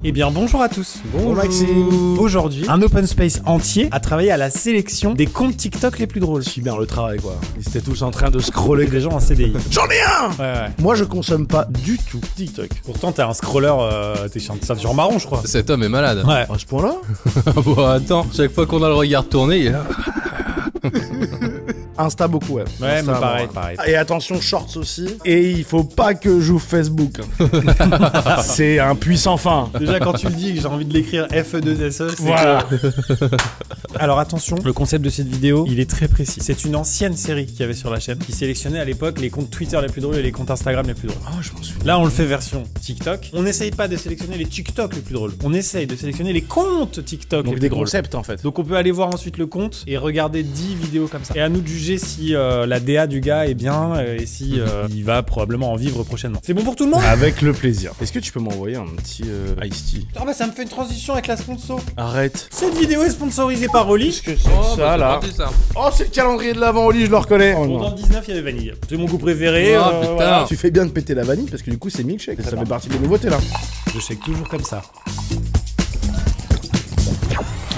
Eh bien bonjour à tous. Bonjour Maxime. Aujourd'hui, un open space entier a travaillé à la sélection des comptes TikTok les plus drôles. Super le travail quoi. Ils étaient tous en train de scroller. Des gens en CDI. J'en ai un. Ouais. Moi je consomme pas du tout TikTok. Pourtant t'es un scroller, t'es sur ceinture marron je crois. Cet homme est malade. Ouais. À ce point-là. Bon, attends, chaque fois qu'on a le regard tourné, il est là. Insta beaucoup ouais. Ouais Insta, mais pareil, bon. pareil. Et attention shorts aussi. Et il faut pas que j'ouvre Facebook. C'est un puissant fin. Déjà quand tu le dis que j'ai envie de l'écrire FE2SE, c'est Voilà. que... Alors attention, le concept de cette vidéo, il est très précis. C'est une ancienne série qu'il y avait sur la chaîne qui sélectionnait à l'époque les comptes Twitter les plus drôles et les comptes Instagram les plus drôles. Oh je m'en souviens. Là on le fait version TikTok. On n'essaye pas de sélectionner les TikTok les plus drôles. On essaye de sélectionner les comptes TikTok les Donc plus des drôles. concepts en fait. Donc on peut aller voir ensuite le compte et regarder 10 vidéos comme ça. Et à nous de juger si la DA du gars est bien et si il va probablement en vivre prochainement. C'est bon pour tout le monde? Avec le plaisir. Est-ce que tu peux m'envoyer un petit Ice Tea? Ah bah ça me fait une transition avec la sponsor. Arrête. Cette vidéo est sponsorisée par Oli. Qu'est-ce que c'est que ça là? Ça. Oh c'est le calendrier de l'avant Oli, je le reconnais. Oh, Bon, non. dans le 19 il y avait vanille. C'est mon goût préféré. Oh, putain. Voilà. Tu fais bien de péter la vanille parce que du coup c'est milkshake. Ça fait partie des nouveautés là. Je shake toujours comme ça.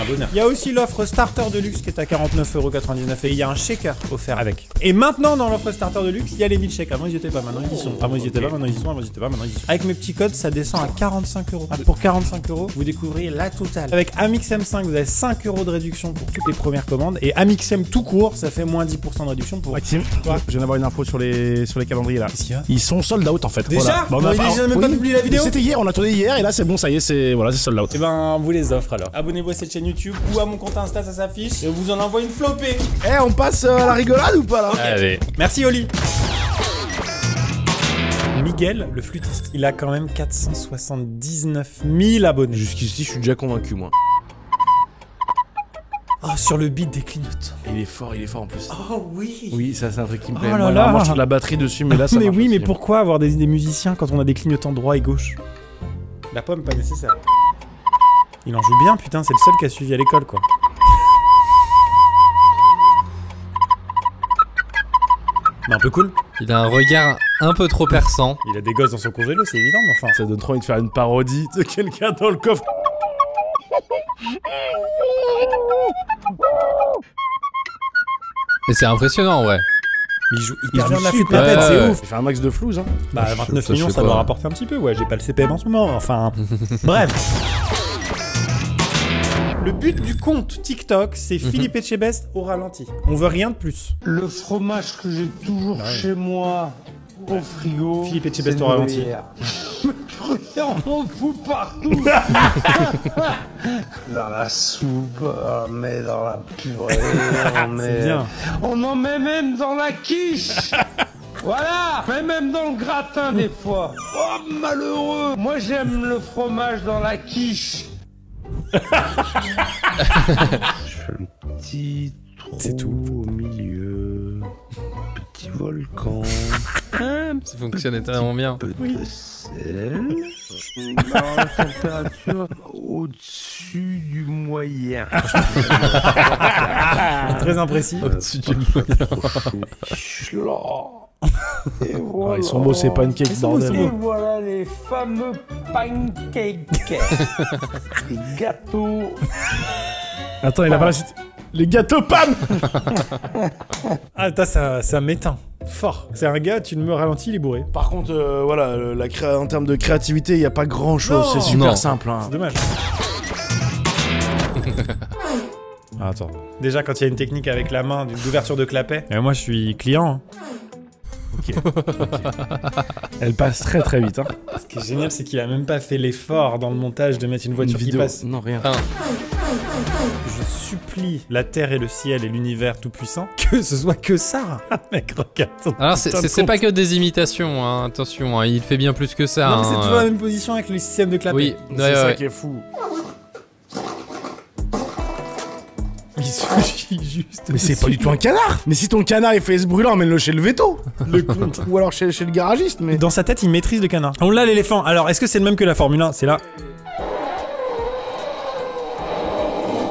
Un bonheur. Il y a aussi l'offre Starter de luxe qui est à 49,99€ et il y a un shaker offert avec. Et maintenant dans l'offre Starter de luxe, il y a les milkshakes. Avant ils y étaient pas, maintenant ils y sont. Avant ils y étaient pas, maintenant ils y sont. Avant ils y étaient pas, maintenant ils y sont. Avec mes petits codes, ça descend à 45€. Pour 45€, vous découvrez la totale. Avec AmixM5, vous avez 5€ de réduction pour toutes les premières commandes et AmixM tout court, ça fait moins 10% de réduction pour. Maxime, je viens d'avoir une info sur les calendriers là. Qu'est-ce qu'il y a? Ils sont sold out en fait. Déjà Voilà. Bon, ils ont même pas publié la vidéo. C'était hier, on a tourné hier et là c'est bon, ça y est, c'est sold out. Et ben, on vous les offre alors. Abonnez-vous à cette chaîne YouTube ou à mon compte Insta, ça s'affiche. Et on vous en envoie une flopée. Eh, on passe à la rigolade ou pas là? Allez. Merci Oli. Miguel, le flûtiste, il a quand même 479 000 abonnés. Jusqu'ici, je suis déjà convaincu moi. Oh, sur le beat des clignotants. Il est fort en plus. Oh oui. Oui, ça c'est un truc qui me plaît. Oh là Moi, là. normalement, je fais de la batterie dessus, mais là ça Mais marche oui, aussi. mais pourquoi avoir des musiciens quand on a des clignotants droit et gauche? La pomme, pas nécessaire. Il en joue bien, putain, c'est le seul qui a suivi à l'école, quoi. Mais un peu cool. Il a un regard un peu trop perçant. Il a des gosses dans son congélo, c'est évident, mais enfin. Ça donne trop envie de faire une parodie de quelqu'un dans le coffre. Et c'est impressionnant, ouais. Il joue hyper bien de la flûte super. la tête, c'est Ouais. ouf. Il fait un max de flouze, hein. Bah, Je 29 sais millions, ça pas. doit rapporter un petit peu, ouais. J'ai pas le CPM en ce moment, enfin. Bref. Le but du compte TikTok, c'est Philippe Etchebest au ralenti. On veut rien de plus. Le fromage que j'ai toujours chez moi au frigo. Philippe Etchebest c'est au ralenti. Gruyère. On en fout partout. Dans la soupe, on met dans la purée, on met... bien. On en met même dans la quiche. Voilà, mais même dans le gratin des fois. Oh malheureux. Moi j'aime le fromage dans la quiche. Je fais le petit trou C'est tout. au milieu, petit volcan, Ça fonctionnait tellement bien. peu de sel, dans la température au-dessus du moyen. Très imprécis. Au-dessus du Et voilà. Ils sont beaux ces pancakes, bordel. Et voilà les fameux pancakes. Les gâteaux. Attends, il a pas la suite. Les gâteaux PAM. Ah, ça m'éteint. Fort. C'est un gars, tu me ralentis, il est bourré. Par contre, voilà, en termes de créativité, il n'y a pas grand chose. Non. C'est super Non. simple. Hein. C'est dommage. Ah, attends. Déjà, quand il y a une technique avec la main d'ouverture de clapet, moi je suis client. Hein. Elle passe très très vite. Hein. Ce qui est génial, c'est qu'il a même pas fait l'effort dans le montage de mettre une voiture qui passe. Non, rien. Je supplie la terre et le ciel et l'univers tout-puissant que ce soit que ça. Mec, regarde. ton Alors, putain de c'est compte. pas que des imitations, hein. Attention, hein. Il fait bien plus que ça. Non, mais c'est hein. toujours la même position avec les systèmes de clapet. Oui, C'est ouais, ça ouais. qui est fou. Il suffit juste. Mais c'est pas du tout un canard. Mais si ton canard il fait ce bruit-là, emmène-le chez le veto. le compte. Ou alors chez le garagiste. Mais Dans sa tête, il maîtrise le canard. On l'a l'éléphant. Alors, est-ce que c'est le même que la Formule 1? C'est là.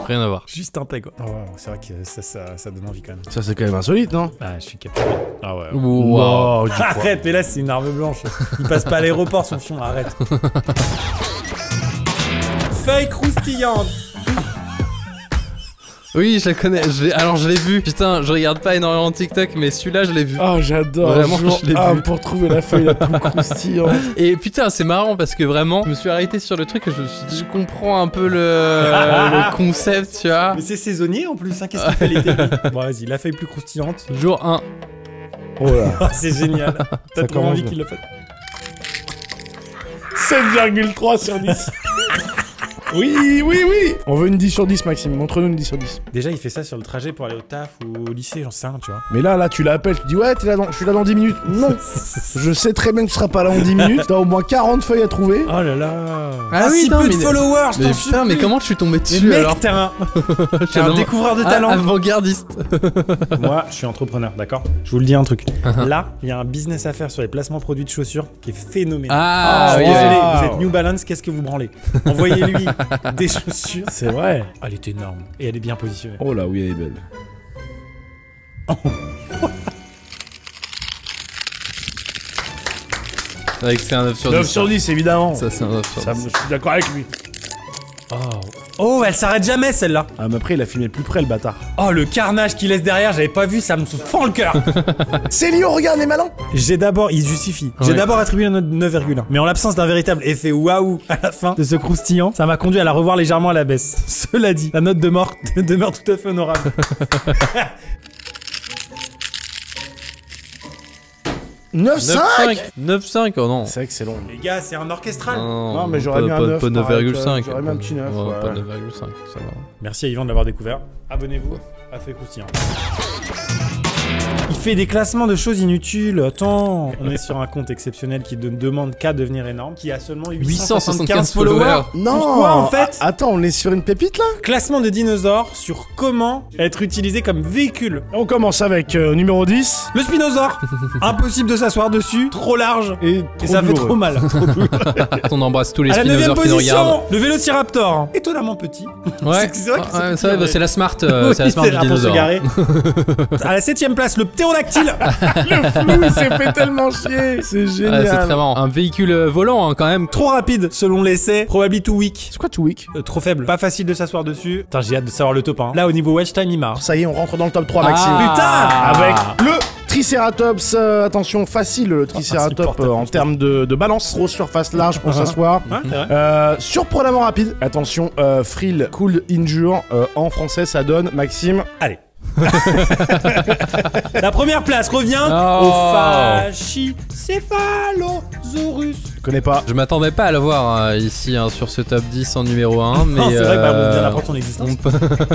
Rien à voir. Juste un peg, quoi. Oh, c'est vrai que ça donne envie quand même. ça c'est quand même insolite, non? Ah, je suis capturé. Ah ouais. Wow. Wow, j'y crois. Arrête, mais là c'est une arme blanche. Il passe pas à l'aéroport son fion, arrête. feuille croustillante. Oui, je la connais. Alors, je l'ai vu. Putain, je regarde pas énormément de TikTok, mais celui-là, je l'ai vu. Oh, j'adore. Vraiment, Jour je l'ai 1 vu. pour trouver la feuille la plus croustillante. Et putain, c'est marrant parce que vraiment, je me suis arrêté sur le truc et je me suis dit, je comprends un peu le concept, tu vois. Mais c'est saisonnier en plus, hein. Qu'est-ce qu'il fait l'été? Bon, vas-y, la feuille plus croustillante. Jour 1. Oh là. Ah, c'est génial. T'as Ça trop commence envie bien. qu'il le fasse. 7,3 sur 10. Oui, oui, oui. On veut une 10 sur 10, Maxime. Montre-nous une 10 sur 10. Déjà, il fait ça sur le trajet pour aller au taf ou au lycée, j'en sais rien, tu vois. Mais là, tu l'appelles, tu dis ouais, je suis là dans 10 minutes. Non. Je sais très bien que tu seras pas là en 10 minutes. T'as au moins 40 feuilles à trouver. Oh là là. Ah oui, si non, peu de mais- followers, je Mais t'en putain, supplie. mais comment je suis tombé Mais dessus mec, alors? t'es un T'es découvreur de talent. Avant-gardiste. Moi, je suis entrepreneur, d'accord? Je vous le dis un truc. Uh-huh. Là, il y a un business à faire sur les placements produits de chaussures qui est phénoménal. Ah, je oui, suis désolé, oui. vous êtes New Balance, qu'est-ce que vous branlez? Envoyez-lui des chaussures. C'est vrai. Elle est énorme et elle est bien positionnée. Oh là, oui, elle est belle. C'est vrai que c'est un 9 sur 10. 9 sur 10, évidemment. Ça, c'est un 9 sur 10. Je suis d'accord avec lui. Oh, elle s'arrête jamais celle-là. Ah, mais après, il a filmé plus près, le bâtard. Oh, le carnage qu'il laisse derrière, j'avais pas vu, ça me fend le cœur. C'est Lio, regarde les malins. J'ai d'abord, il justifie. J'ai Ouais. d'abord attribué la note 9,1. Mais en l'absence d'un véritable effet waouh à la fin de ce croustillant, ça m'a conduit à la revoir légèrement à la baisse. Cela dit, la note demeure tout à fait honorable. 9,5. 9,5, oh non. C'est vrai que c'est long. Les gars, c'est un orchestral. Non, mais j'aurais pas- mis un pas- 9, Pas 9,5. j'aurais mis un petit 9, Ouais, ouais. Pas 9,5, ça va. Merci à Yvan de l'avoir découvert. Abonnez-vous à Fait Croustillant. Il fait des classements de choses inutiles. Attends, on est sur un compte exceptionnel qui ne demande qu'à devenir énorme, qui a seulement 875 followers. Non. Pourquoi, en fait Attends, on est sur une pépite là. Classement de dinosaures sur comment être utilisé comme véhicule. On commence avec numéro 10. Le spinosaure. Impossible de s'asseoir dessus, trop large. Et Et ça fait trop mal. On embrasse tous les À la 9ème spinosaures qui nous regardent. position, le vélociraptor. Étonnamment petit. Ouais, C'est vrai que c'est ouais, petit, ça, en bah, vrai. c'est la smart, Oui, c'est la smart du là pour se dinosaure. garer. À la 7ème place, le ptérodactyle. Le flou, il s'est fait tellement chier. C'est Ouais, génial. c'est très marrant. Un véhicule volant, hein, quand même. Trop rapide, selon l'essai. Probably too weak. C'est quoi tout week? Trop faible. Pas facile de s'asseoir dessus. Putain, j'ai hâte de savoir le top 1. Là, au niveau watch time, il marche. Ça y est, on rentre dans le top 3, Maxime. Ah. Avec le Triceratops, attention, facile le Triceratops insupportable, en termes de balance, grosse surface large pour s'asseoir. Ouais, c'est vrai. Surprenamment rapide. Attention, Frill Cool Injure, en français ça donne, Maxime. Allez. La première place revient Oh. au Pachycephalosaurus. Je connais pas. Je m'attendais pas à le voir ici hein, sur ce top 10 en numéro 1, mais Non, c'est vrai que bah, on vient d'apprendre son existence on peut-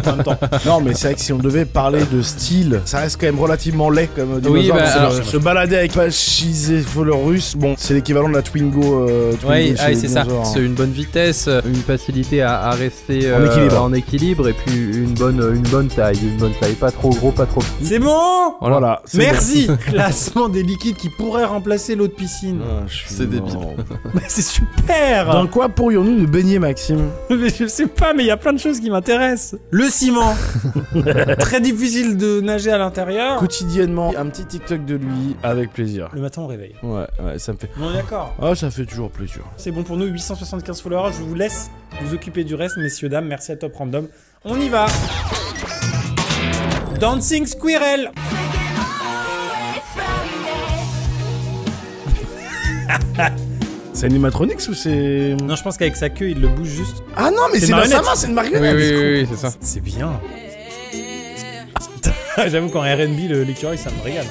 en même temps. Non, mais c'est vrai que si on devait parler de style, ça reste quand même relativement laid comme dinosaure. Oui, bah, Donc, alors- se balader avec Pachycephalosaurus, bon, c'est l'équivalent de la Twingo. Ouais, chez les c'est ça. dinosaures. C'est une bonne vitesse, une facilité à rester En équilibre. et puis une bonne taille, pas trop gros, pas trop petit. C'est bon. Voilà. c'est Merci. Classement des liquides qui pourraient remplacer l'eau de piscine. bon. Ah, je suis C'est débile. mort. Mais c'est super. Dans quoi pourrions-nous nous baigner, Maxime? Mais je sais pas, mais il y a plein de choses qui m'intéressent. Le ciment. Très difficile de nager à l'intérieur. Quotidiennement, un petit TikTok de lui, avec plaisir. Le matin, on réveille. Ouais, ça me fait. On est d'accord. Ah, ça fait toujours plaisir. C'est bon pour nous, 875 followers. Je vous laisse vous occuper du reste, messieurs, dames. Merci à Top Random. On y va. Dancing Squirrel. C'est animatronics ou c'est. Non, je pense qu'avec sa queue, il le bouge juste. Ah non, mais C'est c'est dans sa marionnette. main, c'est une Oui, marionnette. oui, c'est ça. C'est bien. J'avoue qu'en R&B, l'écureuil, ça me régale.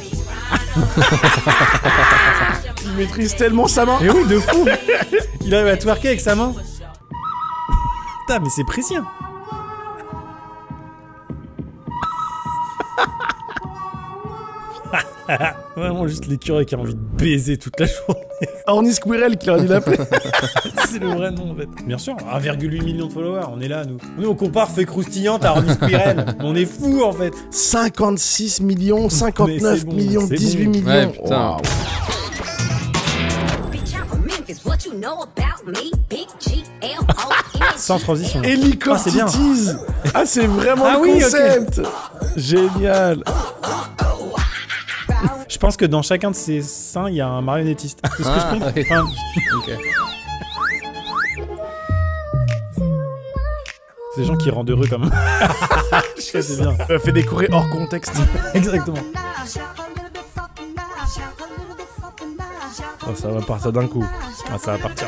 Il maîtrise tellement sa main. Et oui, de fou. Il arrive à twerker avec sa main. Putain, mais c'est précis. Hein. Vraiment juste l'écureuil qui a envie de baiser toute la journée. Orny Squirrel qui aurait dû l'appeler. C'est le vrai nom en fait. Bien sûr, 1,8 million de followers, on est là nous. Nous on compare Fait Croustillante à Orny Squirrel. On est fous en fait. 56 millions, 59 Mais c'est bon, millions, c'est 18 bon. millions. Ouais, putain. Waouh. Sans transition. Ah, c'est Hélicoptitise. Ah, c'est vraiment Ah le oui, ok. concept. Génial. Je pense que dans chacun de ces seins, il y a un marionnettiste. C'est ce que je comprends. ouais. Enfin, Ok. C'est des gens qui rendent heureux comme. Ça, c'est bien. Fait décorer hors contexte. Exactement. Oh, ça va partir d'un coup. Ah, ça va partir.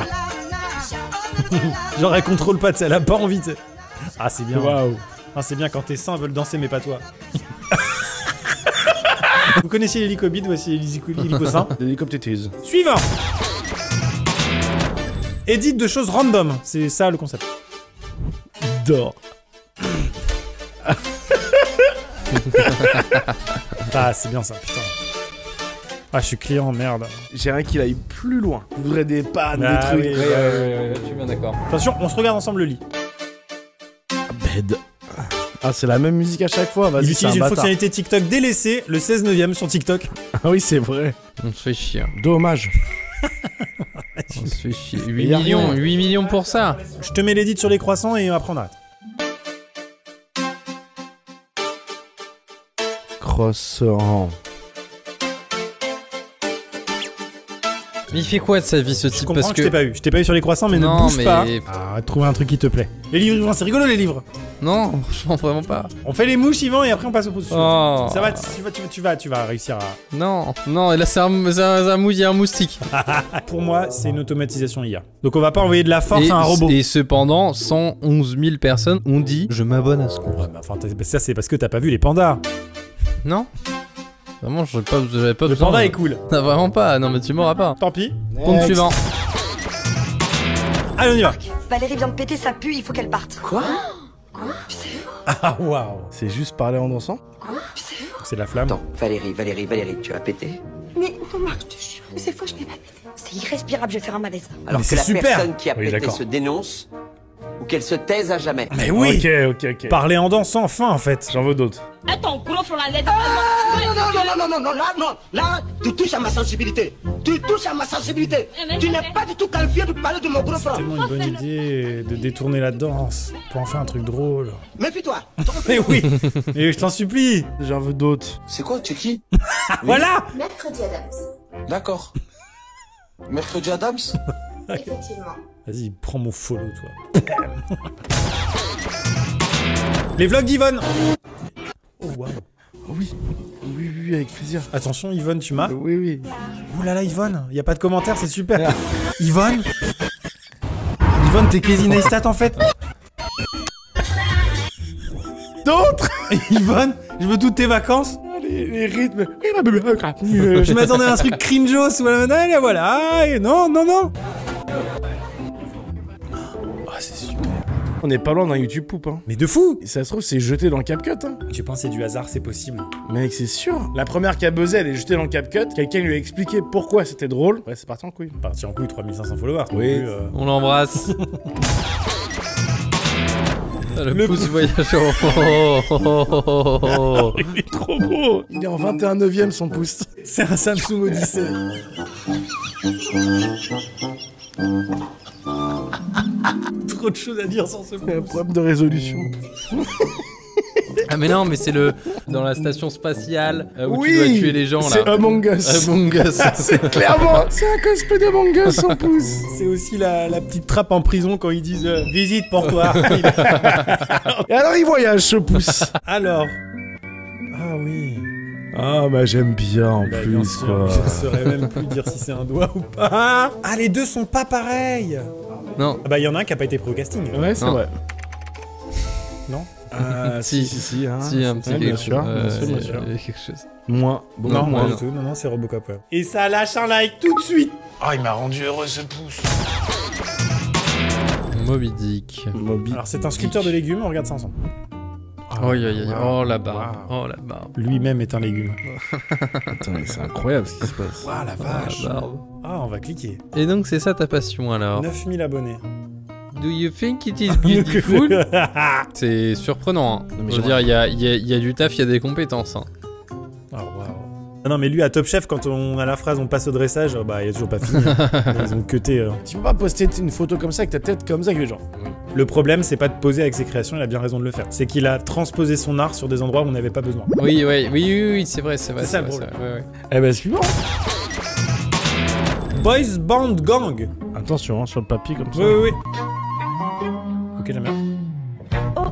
Genre, elle contrôle pas, elle a pas envie, tu sais. Ah, c'est bien. Waouh. Ah, c'est bien quand tes seins veulent danser, mais pas toi. Vous connaissez l'hélicobide, voici l'hélico-sein. L'hélicoptétise. Suivant. Édite de choses random, c'est ça le concept. D'or. Ah, c'est bien ça, putain. Ah, je suis client, merde. J'aimerais qu'il aille plus loin. Je voudrais des pannes, Ah, des trucs. oui, Je suis bien d'accord. Attention, on se regarde ensemble le lit. Bed. Ah, c'est la même musique à chaque fois. Il Vas-y, c'est un utilise une bâtard. fonctionnalité TikTok délaissée, le 16/9 sur TikTok. Ah oui, c'est vrai. On se fait chier. Dommage. On se fait chier. y 8 a millions, rien. 8 millions pour ça. Je te mets l'édite sur les croissants et après on arrête. Croissant. Mais il fait quoi de sa vie ce Je type? comprends Parce que je t'ai pas eu. Je t'ai pas eu sur les croissants, mais Non, ne bouge mais- pas. Ah, trouver un truc qui te plaît. Les livres, c'est rigolo les livres. Non, franchement, vraiment pas. On fait les mouches, Yvan, et après on passe au pouce. Oh. Ça va, tu vas réussir à... Non, non, et là c'est il y a un moustique. Pour moi, c'est une automatisation IA. Donc on va pas envoyer de la force à un robot. Et cependant, 111 000 personnes ont dit je m'abonne à ce compte. Ouais, mais enfin, ça c'est parce que t'as pas vu les pandas. Non. Vraiment, j'avais pas Le besoin. panda est cool. Non, vraiment pas. Non, mais tu m'auras pas. Tant pis. Compte suivant. Allez, on y va. Valérie vient de péter sa pue, il faut qu'elle parte. Quoi? Ah, waouh. C'est juste parler en dansant. C'est la flamme. Attends, Valérie, tu as pété. Mais non, je te jure, c'est faux, je n'ai pas pété. C'est irrespirable, je vais faire un malaise. Alors Mais que c'est la super. personne qui a Oui, pété d'accord. se dénonce ou qu'elle se taise à jamais. Mais oui. Ok. Parler en dansant, enfin en fait. J'en veux d'autres. Attends, gros sur la lettre. Là, tu touches à ma sensibilité. Tu touches à ma sensibilité. Tu n'es pas du tout qualifié de parler de mon gros frère. Tellement une bonne idée de détourner la danse pour en faire un truc drôle. Méfie-toi. Mais oui. Et je t'en supplie. J'en veux d'autres. C'est quoi, tu es qui? Voilà. Mercredi Adams. D'accord. Mercredi Adams? Effectivement. Vas-y, prends mon follow, toi. Les vlogs d'Yvonne. Oh, waouh. Oui, avec plaisir. Attention, Yvonne, tu m'as. Oui. Ouh là là, Yvonne. Y a pas de commentaire, c'est super. Yvonne. Yvonne, t'es Casey Neistat en fait. D'autres. Yvonne, je veux toutes tes vacances. Les rythmes. Je m'attendais à un truc cringeos ou allez, voilà. Et non. Ah, c'est super. On est pas loin d'un YouTube poupe, hein. Mais de fou. Et ça se trouve, c'est jeté dans le CapCut, hein. Tu penses c'est du hasard, c'est possible. Mec, c'est sûr. La première qui a buzzé, elle est jetée dans le CapCut. Quelqu'un lui a expliqué pourquoi c'était drôle. Ouais, c'est parti en couille. Parti en couille, 3500 followers. Oui. Non plus, On l'embrasse. Le pouce voyageur. Il est trop beau. Il est en 21/9ème son pouce. C'est un Samsung Odyssey. Trop de choses à dire sans ce Il y a un problème de résolution. Ah mais non, mais c'est dans la station spatiale où Oui, tu dois tuer les gens là. c'est Among Us. Among Us. C'est clairement. C'est un cosplay d'Among Us son pouce. C'est aussi la petite trappe en prison quand ils disent visite pour toi. Et alors il voyage ce pouce. Alors. Ah oui. Ah bah j'aime bien en Bah, plus bien sûr, quoi. je ne saurais même plus dire si c'est un doigt ou pas. Ah, les deux sont pas pareils. Non. Ah bah, il y en a un qui a pas été pris au casting. Ouais, c'est Non. vrai. Non. Si, hein. Si, un petit Ouais, quelque bien sûr, chose. bien sûr. Il y a quelque chose. Moins. Non, moi, pas non. du tout. Non, c'est Robocop. Ouais. Et ça lâche un like tout de suite. Ah, il m'a rendu heureux ce pouce. Moby Dick. Alors, c'est un sculpteur de légumes. On regarde ça ensemble. Oh, oh la barbe. Wow. Oh la barbe. Lui-même est un légume. Putain, mais c'est incroyable ce qui se passe. Waouh, la Oh, vache. la barbe. Ah, on va cliquer. Et donc c'est ça ta passion alors? 9000 abonnés. Do you think it is beautiful? C'est surprenant. Hein. mais Je veux dire, il y a du taf, il y a des compétences. Hein. Oh, waouh. Ah non, mais lui, à Top Chef, quand on a la phrase on passe au dressage, bah, il a toujours pas fini. Ils ont cuté. Tu peux pas poster une photo comme ça avec ta tête comme ça avec les gens. Le problème, c'est pas de poser avec ses créations, il a bien raison de le faire. C'est qu'il a transposé son art sur des endroits où on n'avait pas besoin. Oui, c'est vrai, c'est vrai. C'est ça le vrai, problème. ouais. Eh ben suivant. Boys Band Gang. Attention hein, sur le papier comme ça. Oui. Ok, j'aime bien. Oh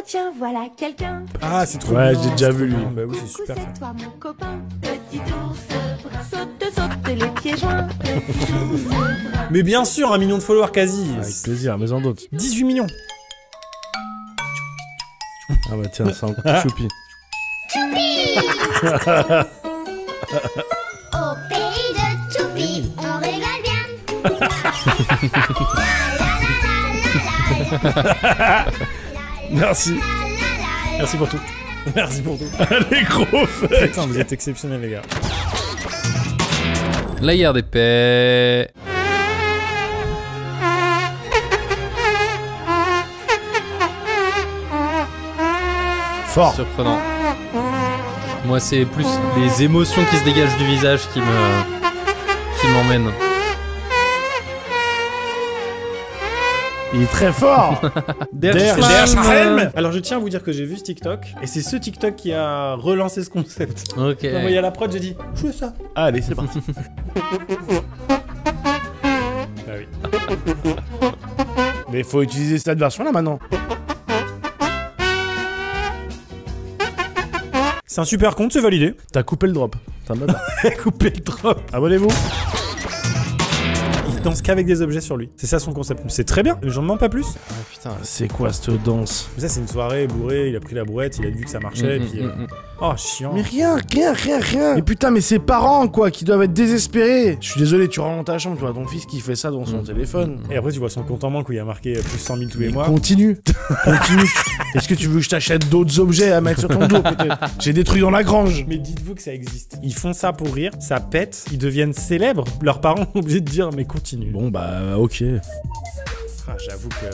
tiens, voilà quelqu'un. Ah, c'est trop Ouais, bien, j'ai déjà c'est vu, trop lui. bien. Bah oui, c'est Coucou, super ça. c'est toi mon copain. Petit ours, saute les pieds joints. Petit ours brun. Mais bien sûr, 1 million de followers quasi. Avec plaisir, mais en d'autres. 18 millions. Ah bah tiens, c'est un coup choupi. Au pays de Choupi, on rigole bien. Merci. Merci pour tout. Merci pour tout. Les gros faits. Putain, vous êtes exceptionnels, les gars. La guerre des paix. Fort. Surprenant. Moi, c'est plus les émotions qui se dégagent du visage qui m'emmènent. Il est très fort. Der Schalm. Alors je tiens à vous dire que j'ai vu ce TikTok et c'est ce TikTok qui a relancé ce concept. Ok. J'ai envoyé à la prod, j'ai dit jouez ça. Allez, c'est parti. Ah oui. Mais faut utiliser cette version-là maintenant. C'est un super compte, c'est validé. T'as coupé le drop. T'as mal. Coupé le drop. Abonnez-vous. Il danse qu'avec des objets sur lui. C'est ça son concept. C'est très bien, mais j'en demande pas plus. Ah, putain. C'est quoi cette danse? Mais ça c'est une soirée bourrée, il a pris la brouette, il a vu que ça marchait et puis... Oh chiant. Mais rien. Mais putain, mais ses parents, quoi, qui doivent être désespérés. Je suis désolé, tu rentres dans ta chambre, tu vois ton fils qui fait ça dans son téléphone. Et après tu vois son compte en banque où il y a marqué plus 100 000 tous les mois. Continue. Est-ce que tu veux que je t'achète d'autres objets à mettre sur ton dos, peut-être? J'ai des trucs dans la grange. Mais dites-vous que ça existe. Ils font ça pour rire, ça pète, ils deviennent célèbres. Leurs parents sont obligés de dire mais continue. Bon bah ok. Ah, j'avoue que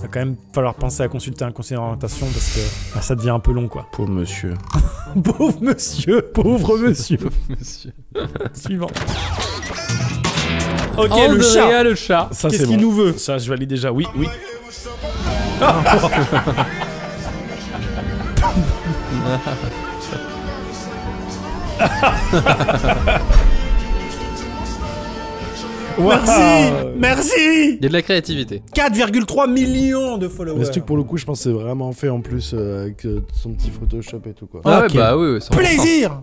va quand même falloir penser à consulter un conseiller d'orientation parce que bah, ça devient un peu long quoi. Pauvre monsieur. Pauvre monsieur. Pauvre monsieur. Monsieur. Suivant. Ok, Andrea le chat. le chat. Ça Qu'est-ce c'est qu'il bon. nous veut? Ça je valide déjà, oui. Merci. Il y a de la créativité. 4,3 millions de followers. Mais ce truc pour le coup, je pense que c'est vraiment fait en plus avec son petit Photoshop et tout quoi. Ah ouais, Ok. bah oui, 100%. Plaisir.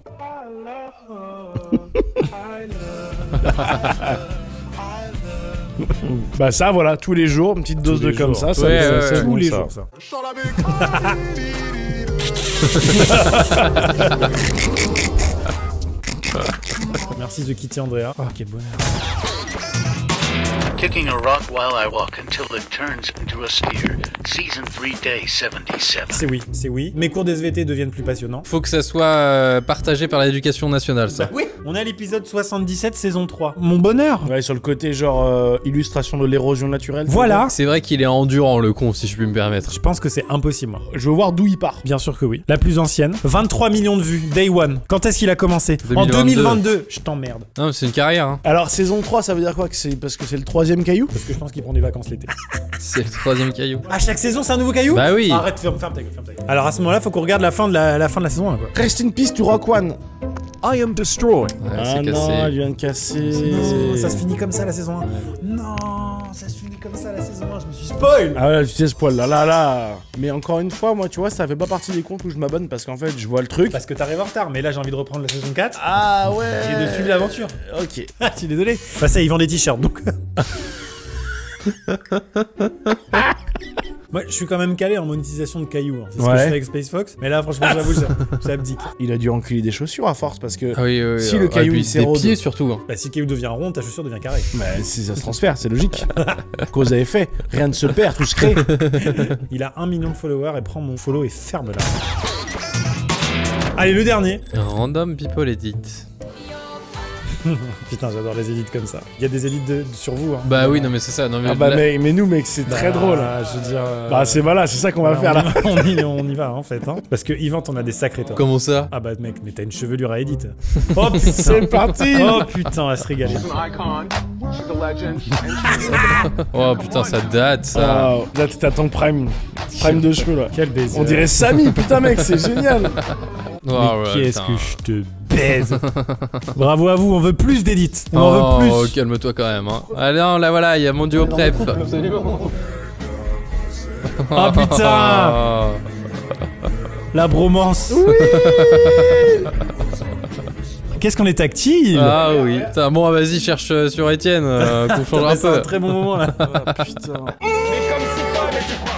Bah ça voilà, tous les jours, une petite dose Tous de les comme jours. ça, Ouais, c'est ouais, bon, Tous les ça. jours ça. Merci The Kitty Andrea. Oh quel bonheur. Kicking a rock while I walk until it turns into a steer. Season 3, day 77. C'est oui. Mes cours d'SVT deviennent plus passionnants. Faut que ça soit partagé par l'éducation nationale, ça. Oui. On est à l'épisode 77 saison 3. Mon bonheur. Ouais, sur le côté genre illustration de l'érosion naturelle. Voilà. C'est vrai qu'il est endurant, le con, si je puis me permettre. Je pense que c'est impossible. Moi. Je veux voir d'où il part. Bien sûr que oui. La plus ancienne. 23 millions de vues. Day one. Quand est-ce qu'il a commencé? 2022. En 2022. Je t'emmerde. Non, mais c'est une carrière, hein. Alors saison 3, ça veut dire quoi? Que c'est parce que c'est le 3ème caillou? Parce que je pense qu'il prend des vacances l'été. C'est le 3ème caillou. À chaque saison, c'est un nouveau caillou? Bah oui. Arrête, ferme ta gueule, ferme ta gueule. Alors à ce moment-là, faut qu'on regarde la fin de la saison 1, quoi. Rest in peace to Rock One. I am destroyed. Ouais, Ah c'est non, cassé. il vient de casser. Non, ça se finit comme ça la saison 1. Non, ça se finit comme ça la saison 1, je me suis spoil. Ah ouais, tu sais ce poil là. Mais encore une fois, moi tu vois, ça fait pas partie des comptes où je m'abonne parce qu'en fait, je vois le truc. Parce que t'arrives en retard, mais là j'ai envie de reprendre la saison 4 Ah ouais. et de suivre l'aventure. Ok. Ah, je suis désolé. Bah ça, ils vendent des t-shirts donc. Moi, je suis quand même calé en monétisation de cailloux. Hein. C'est ce que Ouais. je fais avec Space Fox. Mais là, franchement, j'avoue, j'abdique. Il a dû enculer des chaussures à force parce que Ah oui, oui, si oui. le caillou puis il s'érode. des pieds surtout. Hein. Bah, si le caillou devient rond, ta chaussure devient carrée. Bah, si ça se transfère, c'est logique. Cause à effet, rien ne se perd, tout se crée. Il a 1 million de followers et prend mon follow et ferme là. Allez, le dernier. Random People Edit. Putain, j'adore les édits comme ça. Il y a des édits sur vous. Hein. Bah oui, non mais c'est ça. Non, mais Ah bah là- mais nous mec, c'est très drôle. Je veux dire. Bah c'est voilà, c'est ça qu'on va faire là. On y va en fait. Hein. Parce que Yvan, t'en as des sacrés toi. Comment ça? Ah bah mec, mais t'as une chevelure à Edith. Oh putain. C'est parti. Oh putain, à se régaler. Oh putain, ça date ça. Ah, là t'as ton prime de cheveux là. Quel baiser. On dirait Samy, putain mec, c'est génial. Oh, ouais, Qu'est-ce putain. que je te baise. Bravo à vous, on veut plus d'Edith. On en Oh, veut plus. calme-toi quand même. Hein. Allez, non, là voilà, il y a mon duo pref. Oh putain. La bromance. Oui. Qu'est-ce qu'on est tactile. Ah oui. Putain, bon, vas-y, cherche sur Étienne, qu'on change un C'est un peu. très bon moment là. Ah, putain.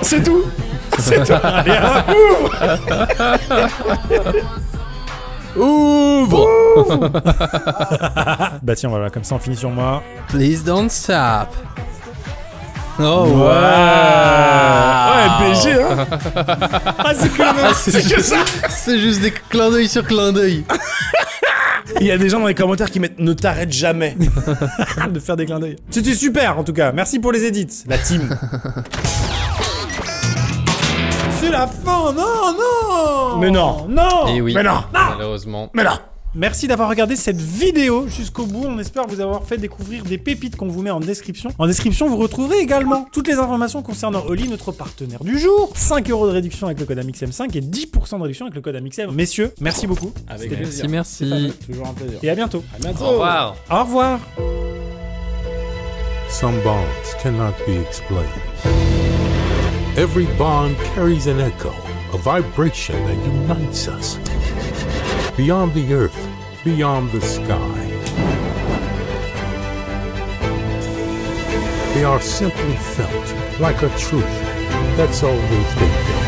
C'est tout. C'est tout. Allez, Ouvre. Bah tiens, voilà, comme ça on finit sur moi. Please don't stop. Oh Ouais. Ouais, BG, hein. Ah, c'est que c'est que ça. C'est juste des clins d'œil sur clin d'œil. Il y a des gens dans les commentaires qui mettent ne t'arrête jamais. de faire des clins d'œil. C'était super en tout cas. Merci pour les edits, la team. C'est la fin. Non, non. Mais non. Non. Et oui. Mais non. Malheureusement. Mais non. Merci d'avoir regardé cette vidéo jusqu'au bout. On espère vous avoir fait découvrir des pépites qu'on vous met en description. En description, vous retrouverez également toutes les informations concernant Oli, notre partenaire du jour. 5 € de réduction avec le code AMIXM5 et 10% de réduction avec le code AMIXM. Messieurs, merci beaucoup. C'était plaisir. Merci. Toujours un plaisir. Et à bientôt. À bientôt. Au revoir. Au revoir. Some bonds cannot be explained. Every bond carries an echo, a vibration that unites us. Beyond the earth, beyond the sky. They are simply felt like a truth that's always been there.